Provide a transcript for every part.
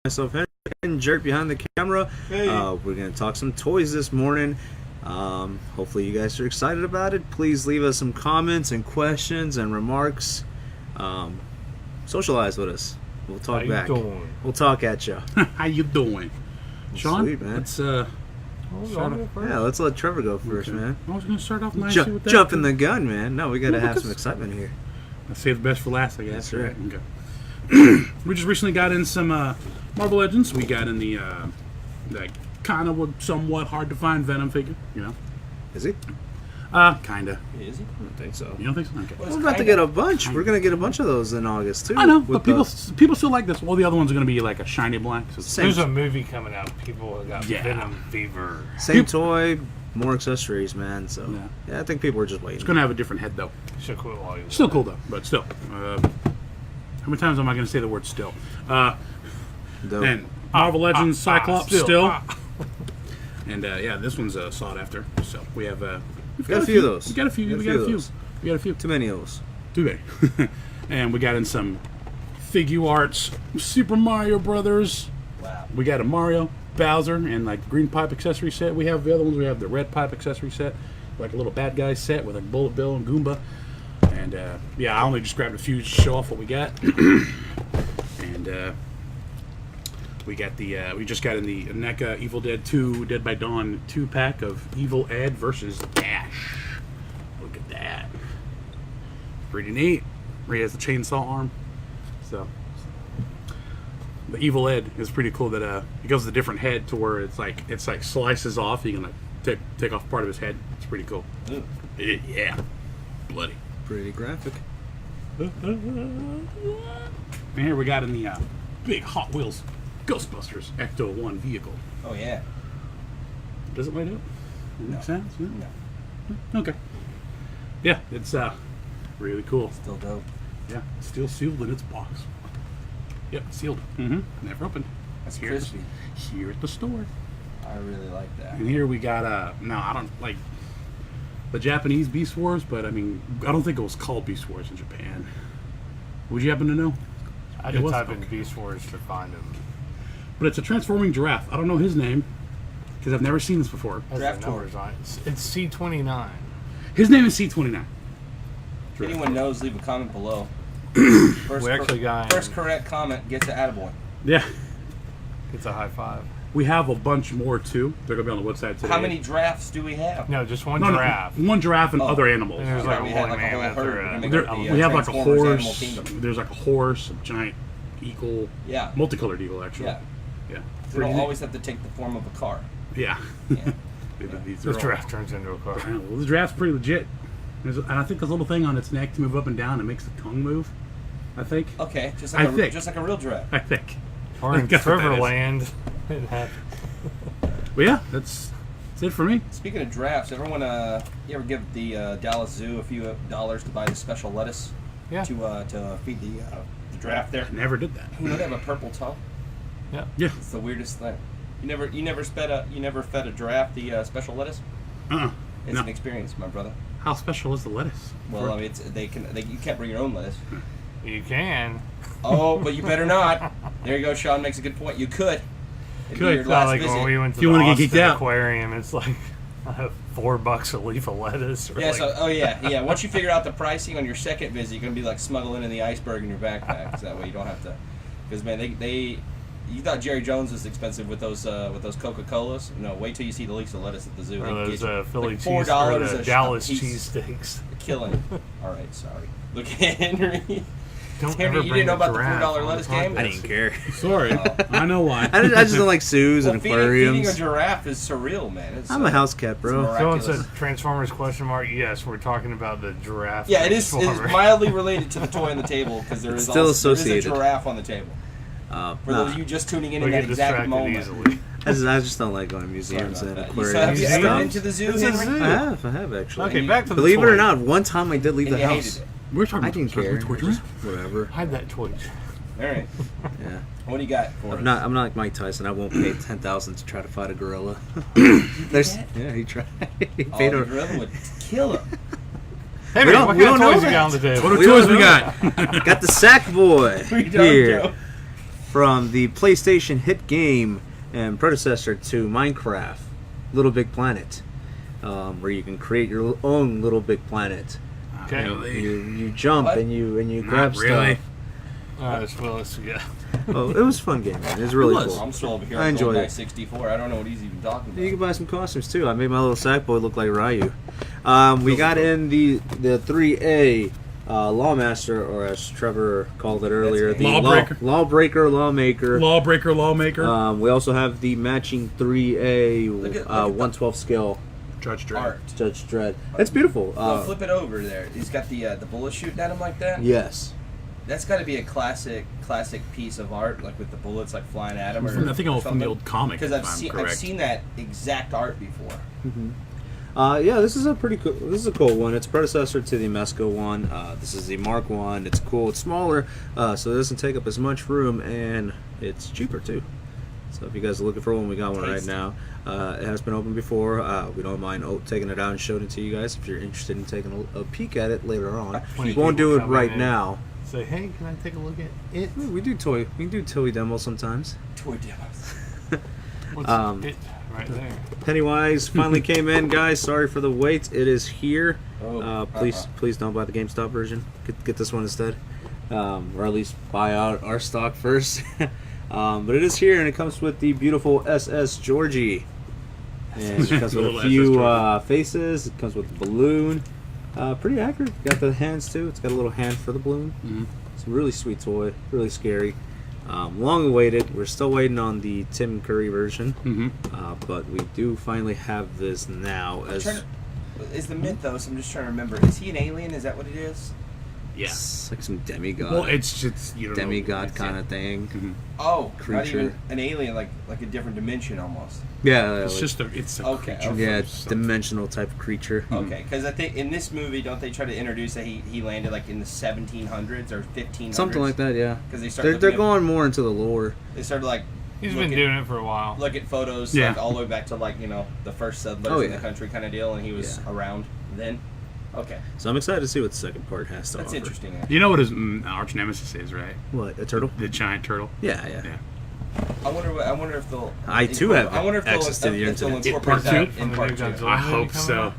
Myself, Henry, Jerk behind the camera. Hey. We're going to talk some toys this morning. Hopefully you guys are excited about it. Please leave us some comments and questions and remarks. Socialize with us. We'll talk back. We'll talk at you. How you doing? Sean, Sweet, man. let's let's let Trevor go first, man. I was going to start off nicely with that. Jumping the gun, man. No, we got to have some excitement here. Let's save the best for last, I guess. That's right. Okay. We just recently got in some Marvel Legends. We got in the kind of somewhat hard to find Venom figure, you know. Is he? Kinda. Is he? I don't think so. You don't think so? Okay. We're about to get a bunch. We're going to get a bunch of those in August, too. I know, but people still like this. All the other ones are going to be like a shiny black. So There's a movie coming out. People have got Venom fever. Same toy, more accessories, man. So, yeah, I think people are just waiting. It's going to have a different head, though. Still cool, still cool, though, but still. How many times am I going to say the word still? And Marvel Legends Cyclops still. And yeah, this one's sought after. So we have we've got a few of those. We got a few. We got a few. Too many of those. Too many. And we got in some Figure Arts Super Mario Brothers. Wow. We got a Mario, Bowser, and like the green pipe accessory set. We have the other ones. We have the red pipe accessory set, like a little bad guy set with like Bullet Bill and Goomba. And yeah, I only just grabbed a few to show off what we got. And we got the we just got in the NECA Evil Dead 2 Dead by Dawn 2-pack of Evil Ed versus Dash. Look at that. Pretty neat. Where he has the chainsaw arm. So the Evil Ed is pretty cool that it goes to a different head to where it's like slices off. You can take off part of his head. It's pretty cool. Yeah. Bloody. Pretty graphic. And here we got in the big Hot Wheels Ghostbusters Ecto-1 vehicle. Oh, yeah. Does it light up? No. Make sense? Yeah. No. Okay. Yeah, it's really cool. Still dope. Yeah, it's still sealed in its box. Yep, sealed. Never opened. That's Here crispy. Here at the store. I really like that. And here we got now I don't like the Japanese Beast Wars, but I mean I don't think it was called Beast Wars in Japan. Would you happen to know? I did type in Beast Wars to find him. But it's a transforming giraffe. I don't know his name because I've never seen this before. Draft numbers on it. It's C29. His name is C29. If anyone knows, leave a comment below. First correct comment gets an attaboy. Yeah. It's a high five. We have a bunch more too. They're gonna be on the website today. How many drafts do we have? No, just one giraffe. No, one giraffe and other animals. And there's like a woolly mammoth we have like a horse. There's like a horse, a giant eagle. Yeah. Multicolored eagle, actually. Yeah. Yeah. They don't always have to take the form of a car. Yeah. Yeah. The giraffe turns into a car. Well, the giraffe's pretty legit. And I think there's a little thing on its neck to move up and down. It makes the tongue move. I think. Okay, just like a real giraffe. I think. Or in Riverland. It happened. Well, yeah, that's it for me. Speaking of drafts, everyone, you ever give the Dallas Zoo a few dollars to buy the special lettuce? Yeah. To feed the giraffe there? I never did that. You know they have a purple toe? Yeah. Yeah. It's the weirdest thing. You never fed a giraffe the special lettuce? It's an experience, my brother. How special is the lettuce? Well, I mean, you can't bring your own lettuce. You can. Oh, but you better not. There you go. Sean makes a good point. You could. It's not like when we went to the Austin aquarium, it's like $4 a leaf of lettuce. Yeah. Once you figure out the pricing on your second visit, you're gonna be like smuggling in the iceberg in your backpack. So that way you don't have to. Because man, you thought Jerry Jones was expensive with those Coca-Colas. No, wait till you see the leaves of lettuce at the zoo. Or those Philly $4 cheese, Dallas cheesesteaks. Killing. All right, sorry. Look at Henry. Henry, you didn't know about the $4 lettuce game? I didn't care. Sorry. I know why. I just don't like zoos and aquariums. Feeding a giraffe is surreal, man. I'm a house cat, bro. Someone said Transformers ? Yes, we're talking about the giraffe. Yeah, it is mildly related to the toy on the table because there is a giraffe on the table. For those of you just tuning in that exact moment. Easily. I just don't like going to museums and aquariums. Have you ever stuff. been to the zoo, Henry? I have actually. Okay, back to the Believe it or toy. not, one time I did leave the You house. hated it. We're talking I about didn't care. Just Whatever. Hide that toy. All right. Yeah. What do you got for us? I'm not like Mike Tyson. I won't pay $10,000 to try to fight a gorilla. He tried. He paid the gorilla would kill him. Hey, We man, don't- what we kind of don't know toys you that. got on the table? What We toys don't we know. got? Got the sack boy We don't here. know. from the PlayStation hit game and predecessor to Minecraft, Little Big Planet, where you can create your own Little Big Planet. Okay. You jump What? and you grab really. stuff. Yeah. Oh, it was a fun game, man. It was really It was. cool. I'm still over here. I enjoyed on it. 64. I don't know what he's even talking You about. can buy some costumes too. I made my little Sackboy look like Ryu. We got in the 3A Lawmaster, or as Trevor called it earlier, the Lawbreaker. Lawmaker. Lawmaker. We also have the matching 3A Look at 112 scale Judge Dredd. Art. Judge Dredd. It's beautiful. Flip it over there. He's got the bullet shooting at him like that. Yes. That's got to be a classic piece of art, like with the bullets like flying at him. I think from the old comic. Because if I'm I've correct. seen that exact art before. Yeah, this is a pretty cool. This is a cool one. It's a predecessor to the Mesco one. This is the Mark one. It's cool. It's smaller, so it doesn't take up as much room, and it's cheaper too. So if you guys are looking for one, we got one right now. It has been opened before. We don't mind taking it out and showing it to you guys if you're interested in taking a peek at it later on. We won't do it right now. Say, hey, can I take a look at it? We do toy. We do toy demos sometimes. Toy demos. What's it right there? Pennywise finally came in, guys. Sorry for the wait. It is here. Oh, Please don't buy the GameStop version. Get this one instead, or at least buy out our stock first. But it is here, and it comes with the beautiful SS Georgie. And it comes with a Little few SS faces. It comes with a balloon. Pretty accurate. Got the hands too. It's got a little hand for the balloon. Mhm. It's a really sweet toy. Really scary. Long awaited. We're still waiting on the Tim Curry version, but we do finally have this now. Is the myth though? So I'm just trying to remember. Is he an alien? Is that what it is? Yes, like some demigod. Well, it's just you don't know. demigod kind of thing. Oh, not Creature. even an alien, like a different dimension almost. Yeah, It's like- just it's a Okay, creature. okay. yeah, from it's something. dimensional type of creature. Okay, because I think in this movie, don't they try to introduce that he landed like in the 1700s or 1500s? Something like that, yeah. Because they start. They're looking at- going more into the lore. They started like. He's look been at- doing it for a while. Look at photos, Yeah. like all the way back to like the first settlers in the yeah. country kind of deal, and he was Yeah. around then. Okay, So I'm excited to see what the second part has to that's offer. interesting. Actually. You know what his arch nemesis is, right? What, a turtle? The giant turtle. Yeah. I wonder if they'll. I, too, have I wonder if they'll, access to the if they'll internet. incorporate Part that two? in From the part new two. Godzilla I movie hope coming so. out?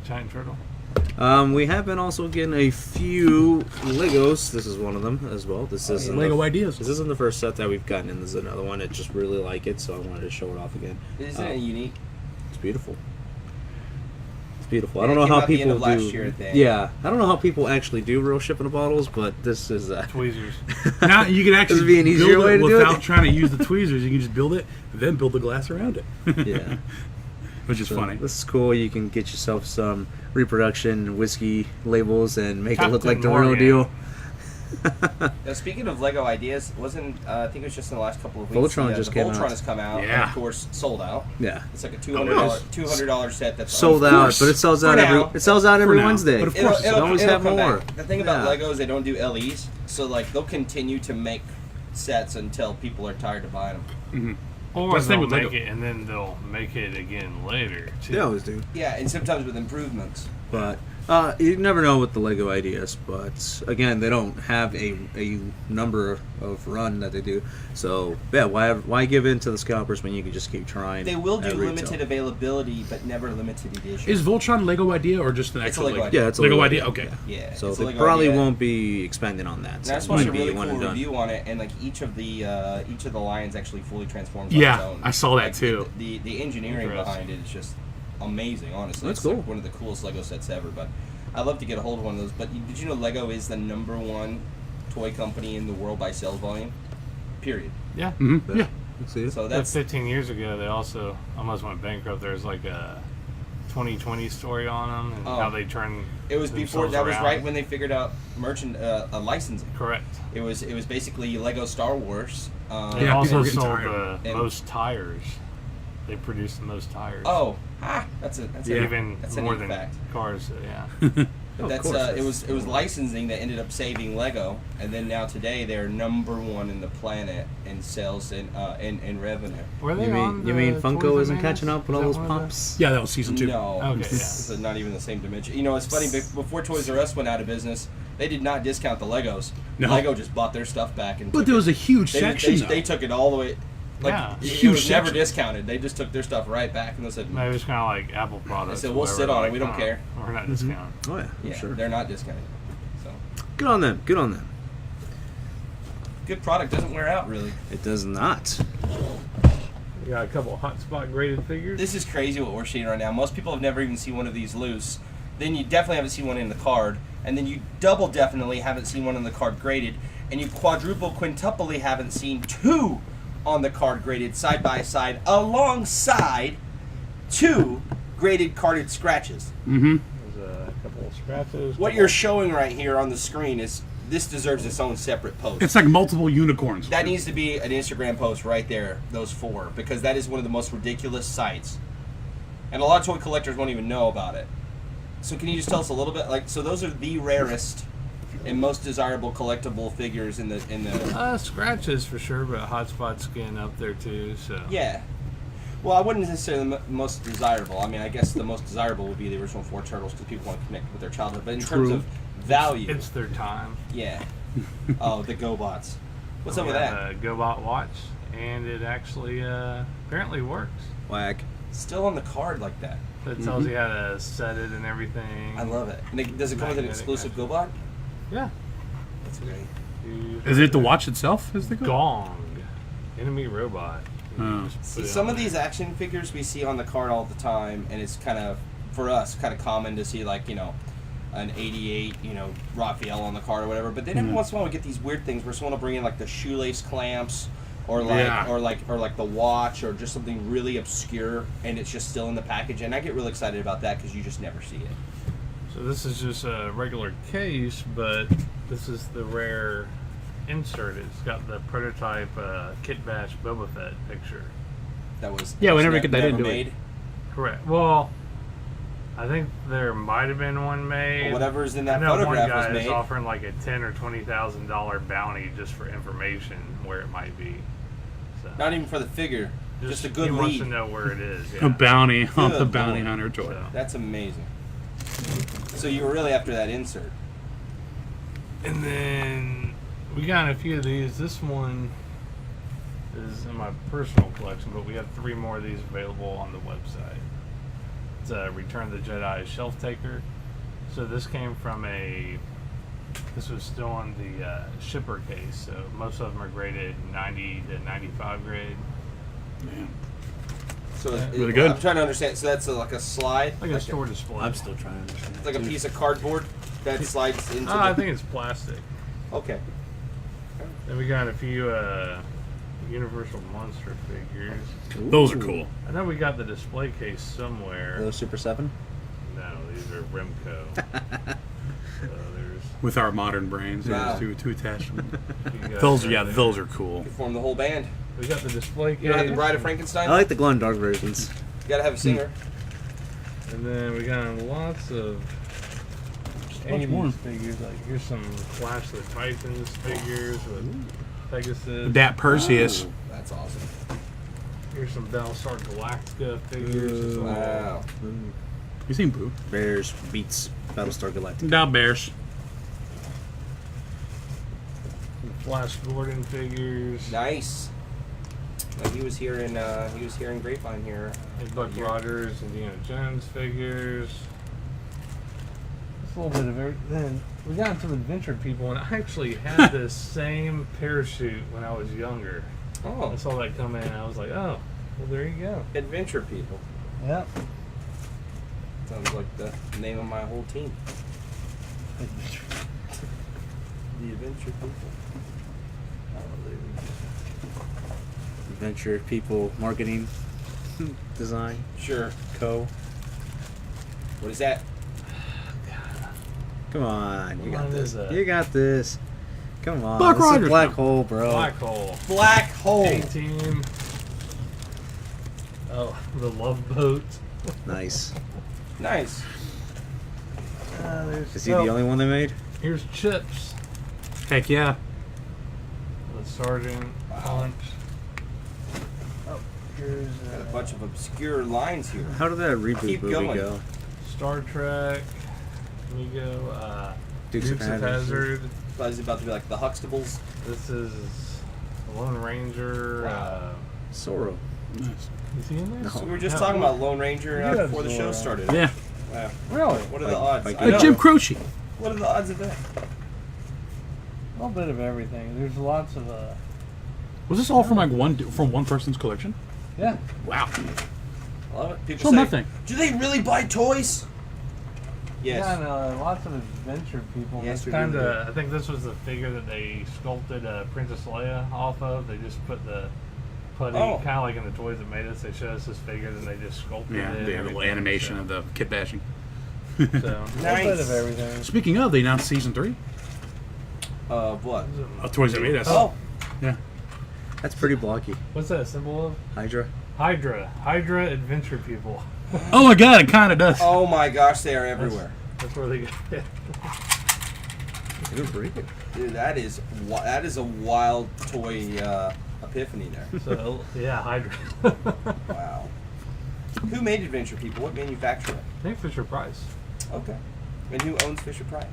Giant turtle. We have been also getting a few Legos. This is one of them as well. This is Lego ideas. This isn't the first set that we've gotten, and this is another one. I just really like it, so I wanted to show it off again. Isn't it unique? It's beautiful. It's beautiful. I Yeah, don't it know came how out the end people of last do. year, I think. Yeah, I don't know how people actually do real shipping of bottles, but this is. Tweezers. Now you can actually This would be an easier build way it to do without it. trying to use the tweezers. You can just build it, and then build the glass around it. Yeah. Which is So funny. This is cool. You can get yourself some reproduction whiskey labels and make it look Captain like the real Morgan. deal. Now, speaking of Lego ideas, wasn't I think it was just in the last couple of weeks. Voltron just the came Voltron out. has come out. And Yeah. of course, sold out. Yeah. It's like a yes. $200 set that's Sold Of out, course. but it sells For out now. every now. Wednesday. But of course, they always have come more. back. The thing about Yeah. Legos, they don't do LEs, so like they'll continue to make sets until people are tired of buying them. Or That's the thing they'll with make Lego. it and then they'll make it again later. Too. They always do. Yeah, and sometimes with improvements. But you never know with the Lego ideas. But again, they don't have a number of run that they do. So yeah, why give in to the scalpers when you can just keep trying? They will do at retail? limited availability, but never limited edition. Is Voltron Lego idea or just an It's a actual Lego idea. Yeah, it's a Lego idea? Okay. Yeah, So it's a they Lego probably idea. won't be expanding on that. And So I it just watched might a be really one cool and done. review on it, and like each of the lions actually fully transforms. Yeah, on its own. I saw that Like, too. The engineering Interesting. behind it is just amazing. Honestly, That's it's like cool. one of the coolest Lego sets ever. But I'd love to get a hold of one of those. But did you know Lego is the #1 toy company in the world by sales volume? Period. Yeah. Mm-hmm. Yeah. See? So That's that's 15 years ago. They also almost went bankrupt. There's like a 2020 story on them and Oh. how they turned. it was before. themselves That was around. right when they figured out licensing. Correct. It was basically Lego Star Wars. They Yeah, people also are getting sold tired. the And- most tires. They produced the most tires. Oh, that's a Even that's a more neat than fact. cars. So yeah. But of that's course. it was licensing that ended up saving Lego, and then now today they're #1 in the planet in sales and in revenue. Were they You on mean the Funko Toys isn't R Us? catching up with Is all that those one of pumps? Yeah, that was season 2. No, Okay, yeah. this is not even the same dimension. You know, it's funny. Before Toys R Us went out of business, They did not discount the Legos. No. Lego just bought their stuff back. But there was a huge section, though. They took it all the way. Like, Yeah. it was never discounted. They just took their stuff right back and they said, Maybe it's kind of like Apple products. They said, we'll sit on it. We don't care. We're not discounting. Oh yeah, yeah, sure. they're not discounting. So Good on them. Good on them. good product doesn't wear out really. It does not. We got a couple hotspot graded figures. This is crazy what we're seeing right now. Most people have never even seen one of these loose. Then you definitely haven't seen one in the card, and then you double definitely haven't seen one in the card graded, and you quadruple quintuply haven't seen two on the card graded side by side alongside two graded carded scratches. Mm-hmm. There's a couple of scratches. What you're showing right here on the screen is this deserves its own separate post. It's like multiple unicorns. That needs to be an Instagram post right there, those four, because that is one of the most ridiculous sights. And a lot of toy collectors won't even know about it. So can you just tell us a little bit? Like, so those are the rarest and most desirable collectible figures in the. Scratches for sure, but hotspot skin up there too. So Yeah. Well, I wouldn't necessarily the most desirable. I mean, I guess the most desirable would be the original four turtles because people want to connect with their childhood. But in terms of value, it's their time. yeah. Oh, the GoBots. What's up We with have that? a GoBot watch, and it actually apparently works. Whack. Still on the card like that. It tells you how to set it and everything. I love it. And does it come with an Magnetic exclusive action. GoBot? Yeah. That's great. Is it the watch itself? Is the Gong? Enemy robot. You Oh. just put See, it some on of these there. action figures we see on the card all the time, and it's kind of, for us, kind of common to see, like, you know, an 88, you know, Raphael on the card or whatever. But then every once in a while we get these weird things where someone will bring in, like, the shoelace clamps, or like, Yeah. or like the watch, or just something really obscure, and it's just still in the package. And I get really excited about that because you just never see it. So this is just a regular case, but this is the rare insert. It's got the prototype Kit Bash Boba Fett picture. That was Yeah, whenever you never get that into it. made. Correct. Well, I think there might have been one made. Well, whatever's in I that know one photograph guy was is made. offering like a $10,000 or $20,000 bounty just for information where it might be. So Not even for the figure, just a good he wants lead. to know where it is. A Yeah. bounty on Good the bounty Lord. hunter toy. So- That's amazing. So you were really after that insert. And then we got a few of these. This one is in my personal collection, but we have 3 more of these available on the website. It's a Return of the Jedi shelf taker. So this came from this was still on the shipper case, so most of them are graded 90 to 95 grade. So Really good. I'm trying to understand. So that's like a slide, Like a store display. I'm still trying to understand. It's like a piece of cardboard that slides into. I the... think it's plastic. Okay. Then we got a few Universal Monster figures. Those are cool. I know we got the display case somewhere. Those Super 7? No, these are Remco. So there's With our modern brains, Wow. to attach them. you got Those, right yeah, there. those are cool. You form the whole band. We got the display case. You don't have the Bride of Frankenstein. I like the glow in dark versions. You gotta have a singer. And then we got lots of Much more. 80s figures. Like here's some Flash the Titans figures with Pegasus. Dat Perseus. Ooh, that's awesome. Here's some Battlestar Galactica figures as well. Wow. You seen Boo? Bears beats Battlestar Galactica. Now Bears. Some Flash Gordon figures. Nice. Like he was here in Grapevine here. And Buck Rogers, Indiana Jones figures. Just a little bit of everything. We got some Adventure People, and I actually had this same parachute when I was younger. I Oh, saw that come in, and I was like, oh, well, there you go. Adventure People. Yep. Sounds like the name of my whole team. The Adventure People. Adventure People Marketing Design Sure. Co. What is that? Come on, you What got line this. is that? You got this. Come on, Buck this is a Rogers black now. hole, bro. Black Hole. Black Hole. A-Team. Oh, the Love Boat. Nice. Nice. There's Is he the only one they made? Here's Chips. Heck yeah. The Sergeant. Punch. Oh, here's Got a bunch of obscure lines here. How did that reboot Keep movie going. go? Star Trek. Amigo. Dukes of Hazzard. Hazzard. Thought it was about to be like the Huxtables. This is Lone Ranger. Wow. Sorrow. Nice. Is he in there? No. So we were just talking about Lone Ranger Yeah, before the show Zorro. started. Yeah. Wow. Really? What are the Like- odds? like I know. Jim Croce. What are the odds of that? A little bit of everything. There's lots of Was this all from like one person's collection? yeah. Wow. I love it. People Show say, nothing. do they really buy toys? Yes. Yeah, and lots of adventure people. Yes, It's we kind do. of. I think this was the figure that they sculpted Princess Leia off of. They just put the putty, Oh. kind of like in the Toys That Made Us. They showed us this figure, then they just sculpted Yeah, it. they have a little animation of the kit bashing. So, a little bit Nice. of everything. Speaking of, they announced season 3 What? of Toys That Made Us. Oh. Yeah. That's pretty blocky. What's that symbol of? Hydra. Hydra Adventure People. Oh my god, it kind of does. Oh my gosh, they are everywhere. That's where they get it. They don't break it. Dude, that is a wild toy epiphany there. So, yeah, Hydra. Wow. Who made Adventure People? What manufacturer? I think Fisher Price. Okay. And who owns Fisher Price?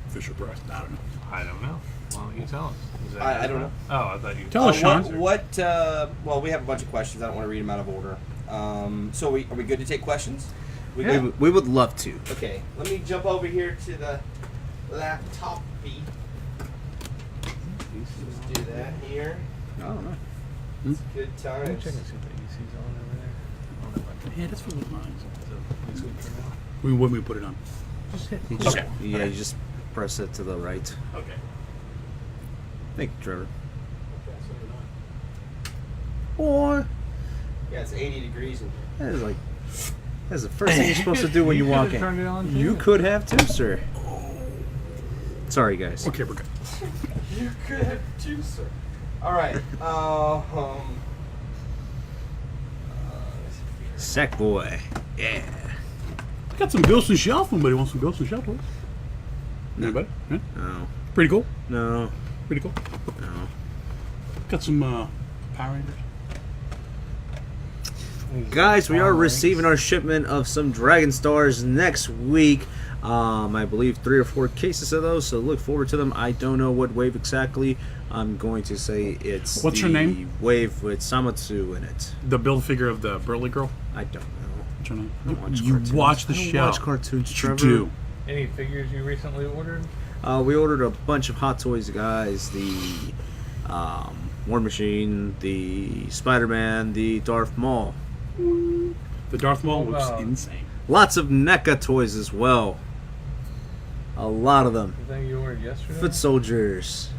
Fisher Price. I don't know. I don't know. Why don't you tell us? Is that I don't know. Oh, I thought you. Tell us, Sean. Well, we have a bunch of questions. I don't want to read them out of order. So are we good to take questions? Yeah. We would love to. Okay. Let me jump over here to the laptop feed. Let's do that here. I don't know. It's good Let me times. check and see what the EC's on over there. I don't know if I can. Yeah, that's what was mine. So, next week for now. When we put it on. Just hit. You just, Okay. Yeah, you just press it to the right. Okay. Thank you, Trevor. Okay, so you're not. Boy, Yeah, it's 80 degrees in here. that is like that's the first thing you're supposed to do when you could walk have in. turned it on, You too. could have too, sir. Sorry, guys. Okay, we're good. You could have too, sir. All right. Sack boy. Yeah. Got some Ghost and Shelf. Anybody want some Ghost and Shelf? Please? Anybody? Yeah? No. Pretty cool. No. Pretty cool. No. Got some Power Rangers. Guys, we are Power receiving our shipment of some Dragon Stars next week. I believe 3 or 4 cases of those, so look forward to them. I don't know what wave exactly. I'm going to say it's What's the her name? wave with Samatsu in it. The build figure of the burly girl. I don't know. What's her name? I don't watch You cartoons. watch the I don't show. watch cartoons, You Trevor. do. Any figures you recently ordered? We ordered a bunch of Hot Toys, guys. The War Machine, the Spider-Man, the Darth Maul. The Darth Maul What looks about- insane. Lots of NECA toys as well. A lot of them. The thing you ordered yesterday? Foot soldiers.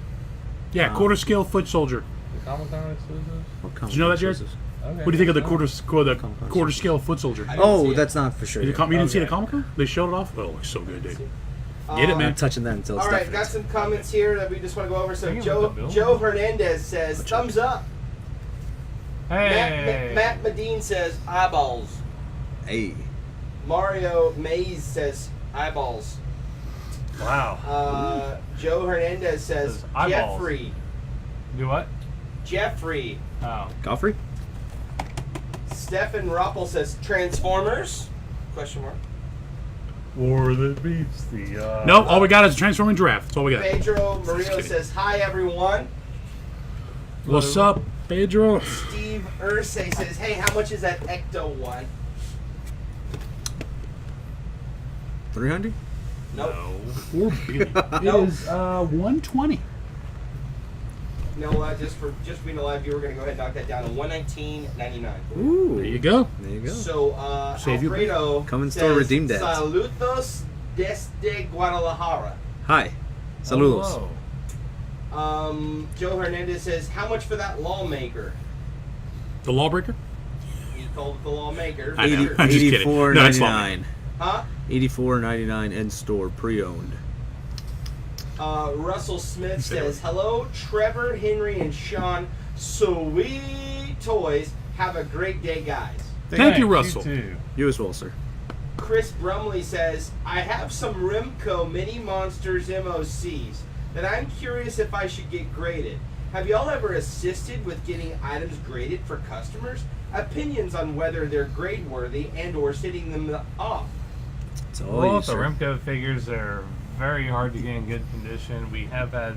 Yeah, quarter scale foot soldier. The Comic-Con exclusives? What Did you know that, Jared? exclusives? Okay. What do you think of the Oh. quarter scale foot soldier? I didn't see Oh, it. that's not for sure. You didn't see the Okay. Comic Con? They showed it off. Oh, it looks so good, dude. Get it, I'm man. not touching that until it's All right, definite. got some comments here that we just want to go over. So Thinking about the bill. Joe Hernandez says, thumbs up. Hey! Matt Medine says, eyeballs. Hey. Mario Mays says, eyeballs. Wow. Joe Hernandez says, Says eyeballs. Jeffrey. Do what? Jeffrey. Oh. Godfrey? Stefan Ruppel says, Transformers? Question mark. War that beats the. Nope, all we got is a transforming giraffe. That's all we got. Pedro Murillo kidding. says, hi everyone. What's up, Pedro? Steve Ursay says, hey, how much is that Ecto one? 300? Nope. It No. is 120. No, just being a live viewer, we're gonna go ahead and knock that down to $119.99. Ooh. There you go. There you go. So Save you. Alfredo Come in says, store, redeem that. Saludos desde Guadalajara. Hi. Saludos. Hello. Joe Hernandez says, how much for that lawmaker? The Lawbreaker? He called it the lawmaker. I know. Sure. I'm just kidding. No, it's $84.99. Huh? $84.99 in store, pre-owned. Russell Smith Say says, hello, Trevor, Henry, and Sean. Sweet toys. Have a great day, guys. Thank you, Russell. too. You as well, sir. Chris Brumley says, I have some Rimco Mini Monsters MOCs that I'm curious if I should get graded. Have y'all ever assisted with getting items graded for customers? Opinions on whether they're grade worthy and or sending them off. It's all Well, you, the sir. Remco figures are very hard to get in good condition. We have had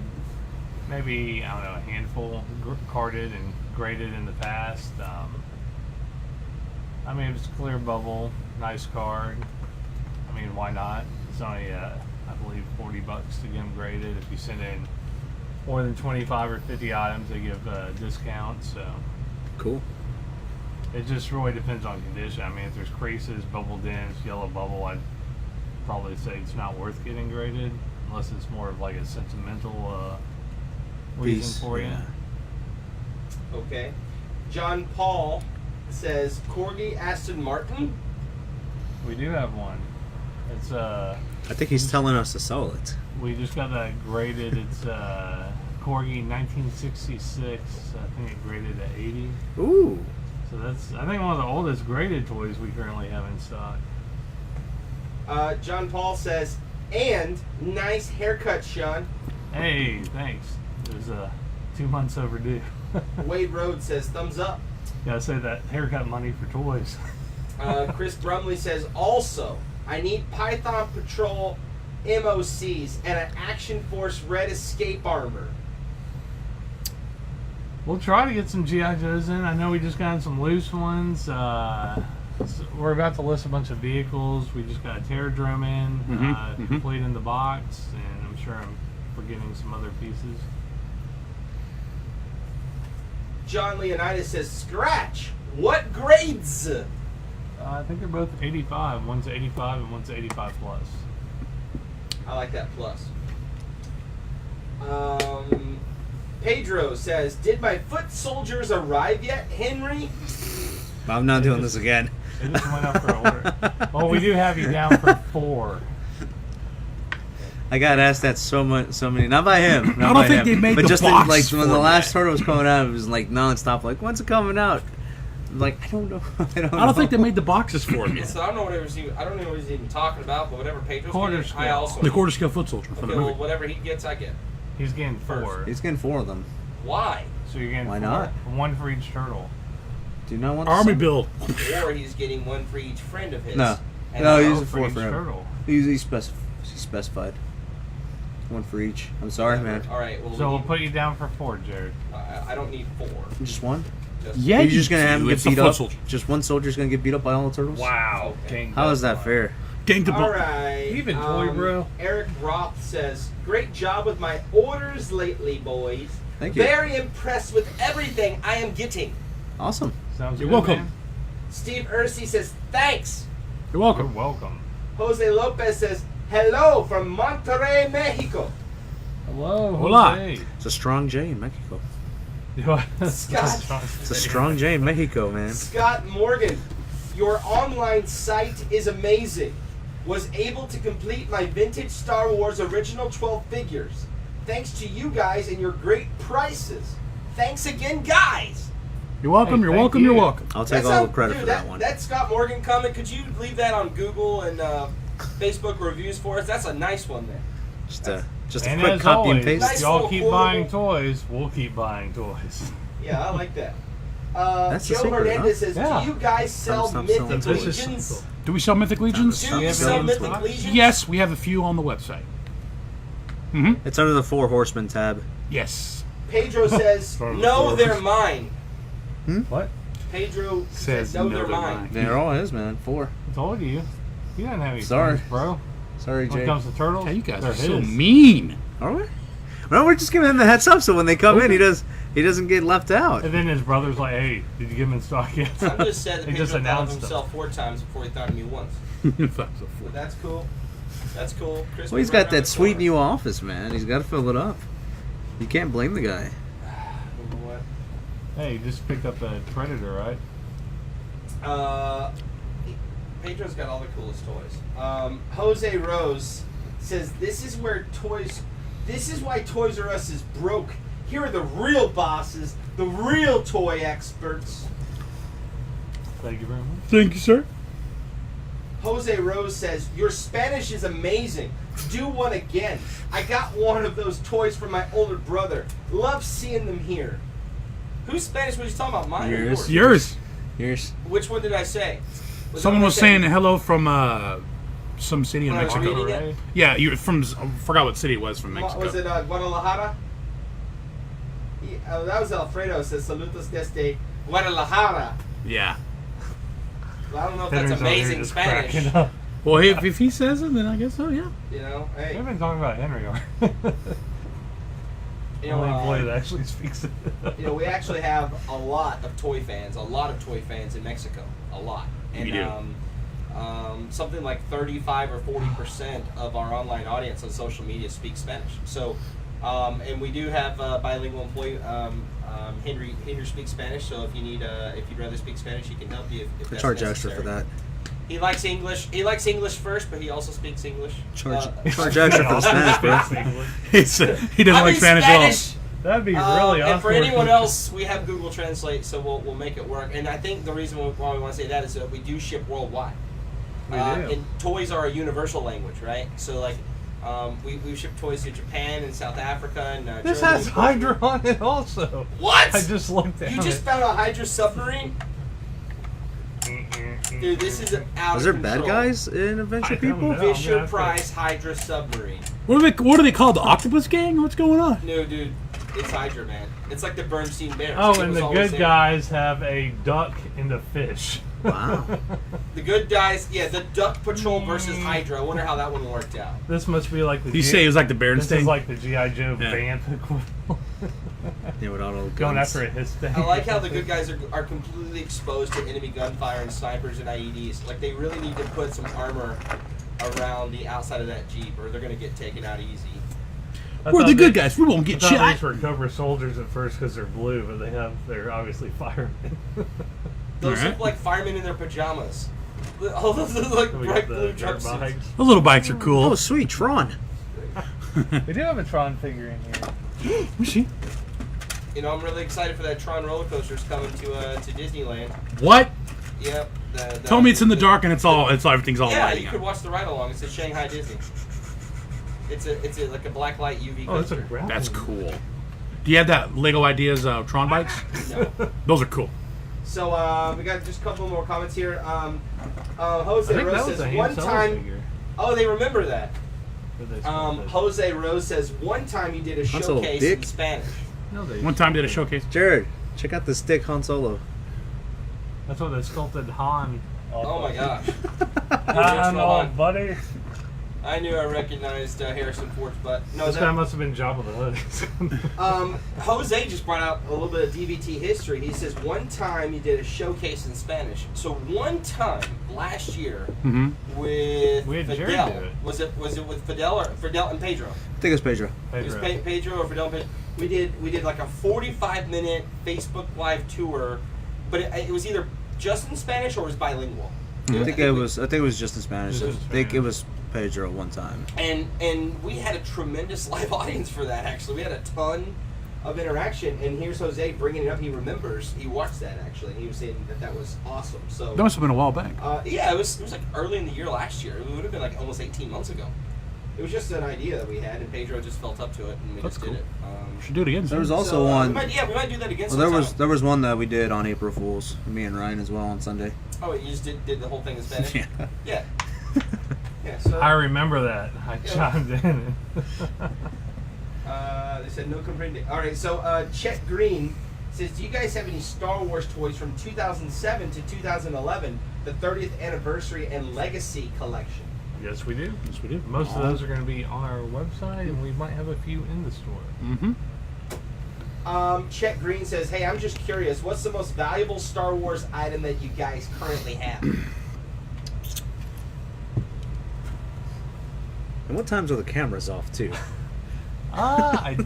maybe, I don't know, a handful carded and graded in the past. I mean, if it's clear bubble, nice card, I mean, why not? It's only, I believe, $40 to get them graded. If you send in more than 25 or 50 items, they give a discount. So Cool. it just really depends on condition. I mean, if there's creases, bubble dents, yellow bubble, I'd probably say it's not worth getting graded unless it's more of like a sentimental reason Piece, for you. yeah. Okay. John Paul says Corgi Aston Martin. We do have one. It's I think he's telling us to sell it. we just got that graded. It's Corgi 1966. I think it graded at 80. Ooh. So that's, I think, one of the oldest graded toys we currently have in stock. John Paul says, and nice haircut, Sean. Hey, thanks. It was 2 months overdue. Wade Rhodes says, thumbs up. Gotta save that haircut money for toys. Chris Brumley says, also, I need Python Patrol MOCs and an Action Force Red Escape Armor. We'll try to get some GI Joes in. I know we just got some loose ones. We're about to list a bunch of vehicles. We just got a Terradrome in, complete in the box, and I'm sure I'm forgetting some other pieces. John Leonidas says, scratch. What grades? I think they're both 85. One's 85 and one's 85 plus. I like that plus. Pedro says, did my foot soldiers arrive yet, Henry? I'm not doing this again. They just went up for order. Well, we do have you down for 4. I got asked that so many, not by him. Not I don't by think him, they made but the just box like when the for last that. turtle was coming out, it was like nonstop. Like, when's it coming out? I'm like, I don't know. I don't think they made the boxes for it. So I don't know what I don't know what he's even talking about, but whatever Pedro's Quarter getting, I scale. also The quarter scale foot soldier from Okay, the well, movie. whatever he gets, I get. He's getting 4. He's getting 4 of them. Why? So you're getting Why 4. not? 1 for each turtle. Do you not want Army some? build. Or he's getting 1 for each friend of his. No. And No, I- he's a For 4 each for him. turtle. He's specified. 1 for each. I'm sorry, man. All right. Well, So we'll we put you down for 4, Jared. need, I don't need 4. Just 1. Just Yeah, You're just gonna have him get it's a beat foot up. soldier. Just one soldier's gonna get beat up by all the turtles. Wow. Okay. How is that fair? Gang to All book. right. Even toy, bro. Eric Roth says, "Great job with my orders lately, boys. Thank you. Very impressed with everything I am getting." Awesome. Sounds You're good, welcome. man. Steve Ursey says, "Thanks." You're You're welcome. welcome. Jose Lopez says, "Hello from Monterrey, Mexico." Hello. Hola. Jose. It's a strong J in Mexico. Scott. It's a strong J in Mexico, man. Scott Morgan, your online site is amazing. Was able to complete my vintage Star Wars original 12 figures. Thanks to you guys and your great prices. Thanks again, guys. You're welcome. Hey, You're thank welcome. you. You're welcome. I'll take That's all how- the credit dude, for that one. That Scott Morgan comment, could you leave that on Google and Facebook reviews for us? That's a nice one there. Just a And quick as copy and always, paste. Nice y'all little keep quotable. buying toys, we'll keep buying toys. Yeah, I like that. That's the Joe secret, Hernandez huh? says, Yeah. do you guys sell Stop selling Mythic toys. Legions? Do we sell Mythic Legions? Do you have sell any Mythic stocks? Legions? Yes, we have a few on the website. It's under the 4 Horsemen tab. Yes. Pedro says, Sorry, no, Lord. they're mine. What? Pedro says, no, they're mine. They're all his, man. 4. I told you. You don't have any Sorry. friends, bro. Sorry, When it Jay. comes to turtles, Yeah, you guys they're are so his. mean. Are we? Well, we're just giving him the heads up so when they come in, he doesn't get left out. And then his brother's like, "Hey, did you give him in stock yet?" I'm just sad that He Pedro just thought of announced them. himself 4 times before he thought of me once. Fuck, so So that's cool. That's cool. Chris, Well, he's we're right got around that the sweet corner. new office, man. He's got to fill it up. You can't blame the guy. You know what? Hey, you just picked up a Predator, right? Pedro's got all the coolest toys. Jose Rose says this is why Toys R Us is broke. Here are the real bosses, the real toy experts. Thank you very much. Thank you, sir. Jose Rose says your Spanish is amazing. Do one again. I got one of those toys from my older brother. Love seeing them here. Whose Spanish was he talking about? Mine or Yours. yours? Yours. Here's Which one did I say? Someone that was what I saying said? hello from some city in Oh, Mexico. reading it? Monterrey. Yeah, you're from. I forgot what city it was from Mexico. Was it Guadalajara? That was Alfredo. It says saludos desde Guadalajara. Yeah. Well, I don't know if Henry's that's over here amazing just Spanish. cracking up. Well, if he says it, then I guess so. Yeah. You know, hey, We've been talking about Henry. you Only employee know, that actually speaks it. we actually have a lot of toy fans in Mexico, a lot, and We do. something like 35 or 40% of our online audience on social media speaks Spanish. So, and we do have a bilingual employee. Henry speaks Spanish, so if you'd rather speak Spanish, he can help you. If I that's charge necessary. extra for that. He likes English. He likes English first, but he also speaks English. Charge Charge extra for the Spanish, bro. He doesn't like Spanish at all. That'd be really awesome. And for anyone else, we have Google Translate, so we'll make it work. And I think the reason why we want to say that is that we do ship worldwide. We do. And toys are a universal language, right? So like, we ship toys to Japan and South Africa and This Germany. has Hydra on it also. What? I just looked at You it. just found a Hydra submarine? Dude, this is out Was of there bad control. guys in Adventure I don't People? know. I'm gonna Fisher have to- Price Hydra submarine. What are they called? The Octopus Gang? What's going on? No, dude, it's Hydra, man. It's like the Bernstein Bears. Oh, It and was the always good there. guys have a duck and a fish. Wow. The good guys, yeah, the Duck Patrol versus Hydra. I wonder how that one worked out. This must be like the. You say it was like the This Berenstain? is like the GI Joe Yeah. Vamp equivalent. Yeah, with all those Going guns. after a his thing. I like how the good guys are completely exposed to enemy gunfire and snipers and IEDs. Like, they really need to put some armor around the outside of that Jeep, or they're going to get taken out easy. We're the good guys. We won't get I thought shot. these were Cobra soldiers at first because they're blue, but they're obviously firemen. Those Alright. look like firemen in their pajamas. All those look like We bright got blue the dirt jumpsuits. bikes. Those little bikes are cool. Oh, sweet, Tron. We do have a Tron figure in here. Let me see. You know, I'm really excited for that Tron roller coaster's coming to Disneyland. What? Yep. Tell me it's in the dark and everything's all Yeah, lighting you up. could watch the ride along. It's at Shanghai Disney. It's like a black light UV Oh, it's a coaster. grappling. That's cool. Do you have that Lego Ideas Tron bikes? No. Those are cool. So we got just a couple more comments here. I Jose think Rose that was a says Han one Solo time. figure. Oh, they remember that. But they sold it. Jose Rose says one time you did a Han Solo showcase dick? in Spanish. No, they. One time did a showcase. Jared, check out the stick Han Solo. That's what they sculpted Han. Oh my gosh! Han, Original old Han. buddy. I knew I recognized Harrison Ford's butt. No, This that, guy must have been Jabba the Hutt. Jose just brought out a little bit of DVT history. He says one time you did a showcase in Spanish. So one time last year Mm-hmm. with We had Jared Fidel. do it. Was it with Fidel or Fidel and Pedro? I think it's Pedro. It was Pedro. Pedro or Fidel. And Pedro. We did like a 45-minute Facebook Live tour, but it was either just in Spanish or it was bilingual. I think it was just in Spanish. Just in I think it Spanish. was Pedro one time. And we had a tremendous live audience for that. Actually, we had a ton of interaction. And here's Jose bringing it up. He remembers. He watched that actually, and he was saying that was awesome. So That must have been a while back. yeah, it was like early in the year last year. It would have been like almost 18 months ago. It was just an idea that we had, and Pedro just felt up to it, and we That's just cool. did it. Should do it again. There was soon. also we one. might do that again. Well, there sometime. was one that we did on April Fools. Me and Ryan as well on Sunday. Oh, wait, you just did the whole thing in Spanish? Yeah. Yeah. Yeah, so I remember that. I chimed in. they said no comprende. All right, so Chet Green says, do you guys have any Star Wars toys from 2007 to 2011, the 30th anniversary and legacy collection? Yes, we do. Yes, we do. Most of those are going to be on our website, and we might have a few in the store. Mm-hmm. Chet Green says, hey, I'm just curious, what's the most valuable Star Wars item that you guys currently have? And what times are the cameras off too? I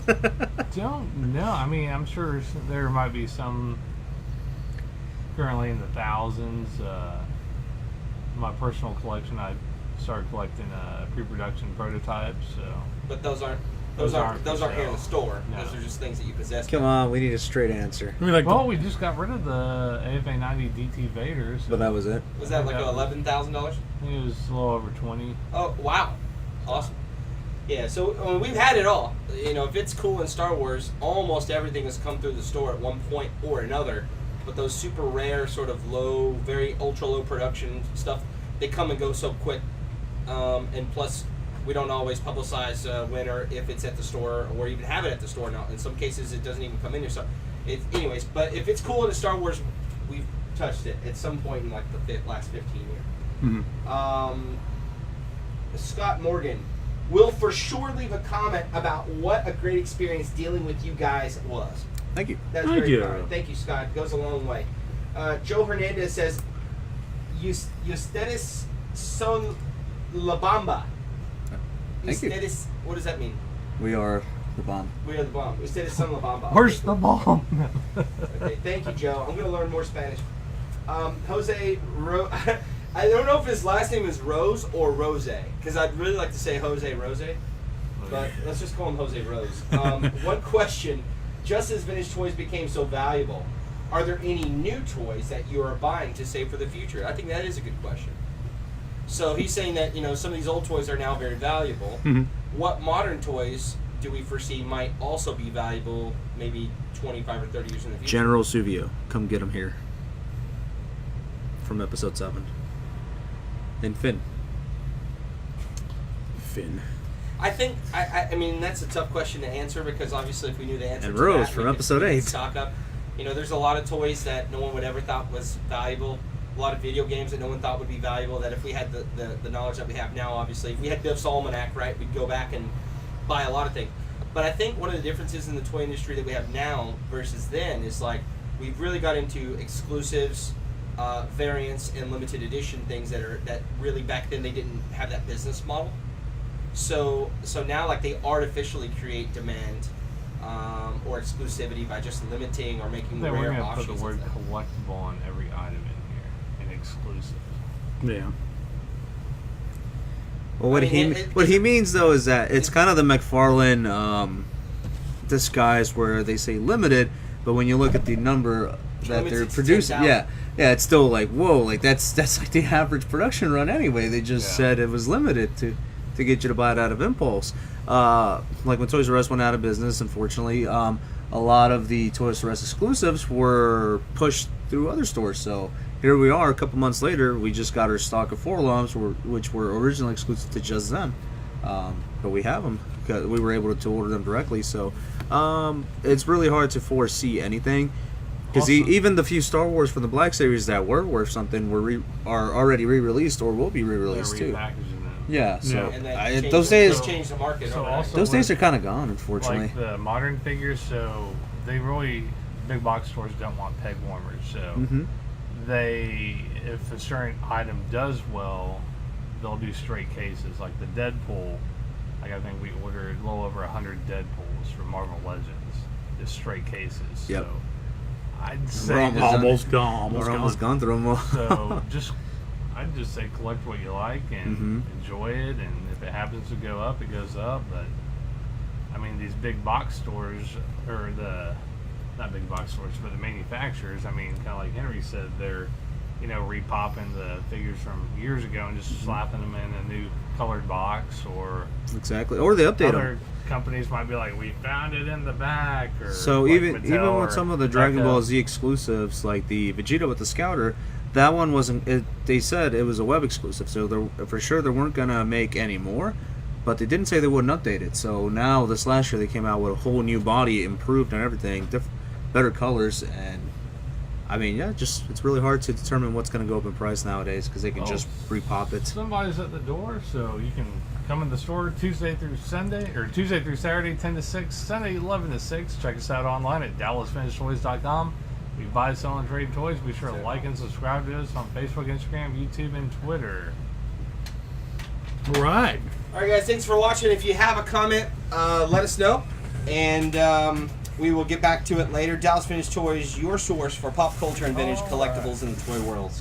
don't know. I mean, I'm sure there might be some currently in the thousands. My personal collection, I started collecting pre-production prototypes. So But those aren't Those aren't here in the for store. No. Those are just things that you possess. Come on, we need a straight answer. I mean, like well, we just got rid of the AFA 90 DT Vaders. But that was it. Was that like Yeah. $11,000? I think it was a little over 20. Oh, wow. Awesome. Yeah, so we've had it all. You know, if it's cool in Star Wars, almost everything has come through the store at one point or another. But those super rare, sort of low, very ultra low production stuff, they come and go so quick. and plus we don't always publicize when or if it's at the store or even have it at the store. Now, in some cases, it doesn't even come in here. So, anyways, but if it's cool in the Star Wars, we've touched it at some point in like the last 15 years. Mm-hmm. Scott Morgan will for sure leave a comment about what a great experience dealing with you guys was. Thank you. That's Thank very you. kind. Thank you, Scott. It goes a long way. Joe Hernandez says, Ustedes son la bamba. Thank you. Ustedes, what does that mean? We are the bomb. We are the bomb. Ustedes son la bamba. Where's the bomb? Okay, thank you, Joe. I'm going to learn more Spanish. Jose, I don't know if his last name is Rose or Rose, because I'd really like to say Jose Rose, but let's just call him Jose Rose. One question, just as vintage toys became so valuable, are there any new toys that you are buying to save for the future? I think that is a good question. So he's saying that, some of these old toys are now very valuable. Mm-hmm. What modern toys do we foresee might also be valuable maybe 25 or 30 years in the future? General Suvio, come get him here. From episode 7. And Finn. I think, I mean, that's a tough question to answer because obviously if we knew the answer And to Rose that, from we episode could 8. stock up. There's a lot of toys that no one would ever thought was valuable. A lot of video games that no one thought would be valuable that if we had the knowledge that we have now, obviously, if we had Biv's Almanac, right, we'd go back and buy a lot of things. But I think one of the differences in the toy industry that we have now versus then is like we've really got into exclusives, variants, and limited edition things that really back then they didn't have that business model. So now like they artificially create demand or exclusivity by just limiting or making We're rare going to put options. the word and stuff. collectible on every item in here, and exclusive. Yeah. Well, what I mean, he means though is that it's kind of the McFarlane disguise where they say limited, but when you look at the number that Limits they're it to producing, 10,000. yeah, it's still like whoa, like that's like the average production run anyway. They just Yeah. said it was limited to get you to buy it out of impulse. Like when Toys R Us went out of business, unfortunately, a lot of the Toys R Us exclusives were pushed through other stores. So here we are, a couple months later, we just got our stock of 4-alarms, which were originally exclusive to just them. But we have them because we were able to order them directly. So it's really hard to foresee anything. Because Also- even the few Star Wars from the Black Series that were worth something are already re-released or will be They're re-released too. repackaging them. Yeah, so Yeah. And that changed those the- days, changed the market. So overnight. also- those days are with- kind of gone, unfortunately. Like the modern figures, so they really, big box stores don't want peg warmers, so Mm-hmm. if a certain item does well, they'll do straight cases. Like the Deadpool, like I think we ordered a little over 100 Deadpools from Marvel Legends, just straight cases. Yep. So I'd We're say Almost gone. We're almost gone through them all. so I'd just say collect what you like and Mhm. enjoy it, and if it happens to go up, it goes up. But I mean, these big box stores, or not big box stores, but the manufacturers, I mean, kind of like Henry said, they're repopping the figures from years ago and just slapping them in a new colored box, or Exactly, or they update other them. companies might be like, we found it in the back, or So like even Mattel with or some of the Dragon Ball Ecco. Z exclusives, like the Vegeta with the Scouter, that one wasn't. They said it was a web exclusive, so for sure they weren't gonna make any more. But they didn't say they wouldn't update it. So now this last year they came out with a whole new body, improved and everything, better colors, and I mean, yeah, it's really hard to determine what's going to go up in price nowadays because they can Oh. just repop it. Somebody's at the door, so you can come in the store Tuesday through Saturday, 10 to 6, Sunday, 11 to 6. Check us out online at DallasVintageToys.com. We buy, sell, and trade toys. Be sure to like and subscribe to us on Facebook, Instagram, YouTube, and Twitter. All right. All right, guys, thanks for watching. If you have a comment, let us know, and we will get back to it later. Dallas Vintage Toys, your source for pop culture and vintage collectibles in the toy world.